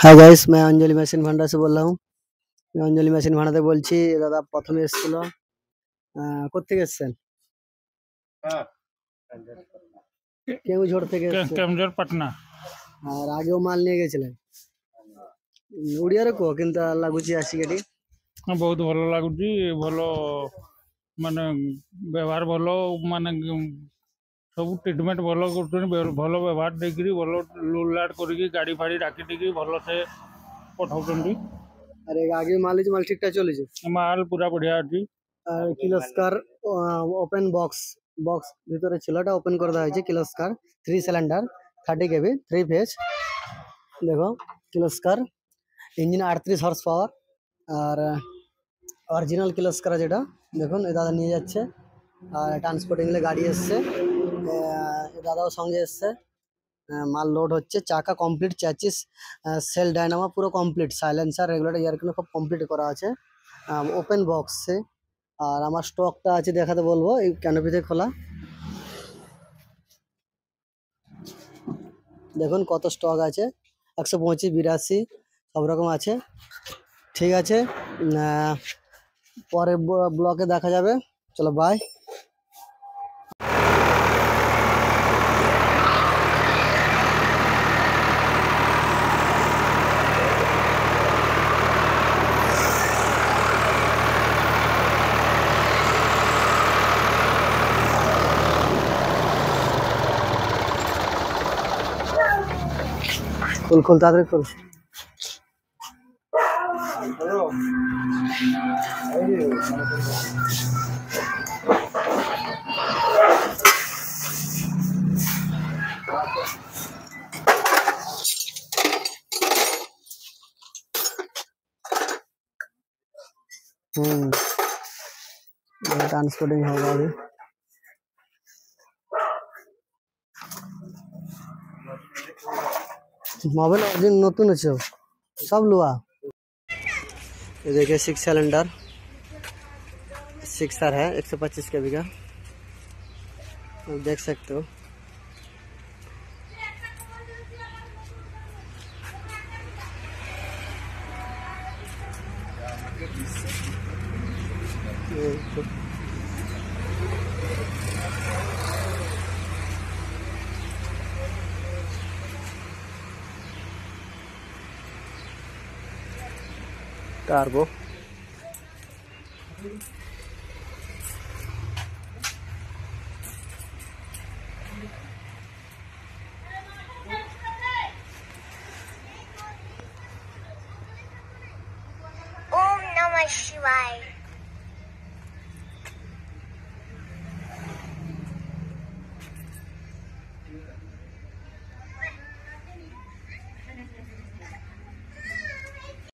Hi guys, मैं Anjali machine भांडा से बोल रहा हूँ। मैं अंजलि मेसिन भांडाते বলছি। দাদা প্রথমে এসেছিল কোত্থেকে এসেছেন? কেউঝোড় থেকে এসেছেন। কেমজোর পাটনা। আর আগেও মাল নিয়ে গেছিলেন? ওড়িয়ারে কো কিন্তু লাগুচি আসি এটি। ବହୁତ ଭଲ ଲାଗୁଛି, ଭଲ ମାନେ ବ୍ୟବହାର ଭଲ, ମାନେ ସବୁ ଟ୍ରିଟମେଣ୍ଟ ଭଲ କରୁଛନ୍ତି, ଭଲ ବ୍ୟବହାର ଦେଇକିରି ଭଲ ଲୁଲାଟ କରିକି ଗାଡ଼ି ଫାଡ଼ି ଡାକିଟିକି ଭଲସେ ପଠାଉଛନ୍ତି। আরে আগে মাল ঠিকঠাক চলেছে? মাল পুরা বঢ়িয়া ଅଛି। আর কিলোস্কার ওপেন বক্স ভিতরে ছিল, এটা ওপেন করে দেওয়া হয়েছে। কিলোস্কার 3 সিলিন্ডার 30 কেবি 3 ফেজ। দেখো কিলোস্কার ইঞ্জিন 38 হর্স পাওয়ার। আর অরিজিনাল কিলোস্কার যেটা দেখুন, এই দাদা নিয়ে যাচ্ছে। আর ট্রান্সপোর্টিংয়ে গাড়ি এসছে, দাদাও সঙ্গে এসছে। মাল লোড হচ্ছে, চাকা কমপ্লিট, চ্যাচিস সেল ডায়নামা পুরো কমপ্লিট, সাইলেন্সার রেগুলেটর এয়ারগুলো সব কমপ্লিট করা আছে ওপেন বক্সে। আর আমার স্টকটা আছে দেখাতে বলবো, এই ক্যানোপিতে খোলা। দেখুন কত স্টক আছে, 125 82 সব রকম আছে। ঠিক আছে, পরের ব্লকে দেখা যাবে। চলো বাই। খুল তাড়াতাড়ি খুল। ट्रांसपोर्टिंग होगा अभी। मोबाइल अर्जुन नतून আছে सब लुआ। ये देखिए 6 सिलेंडर 6R है, 125 केबी का, देख सकते हो। कार्गो ओम नमः शिवाय।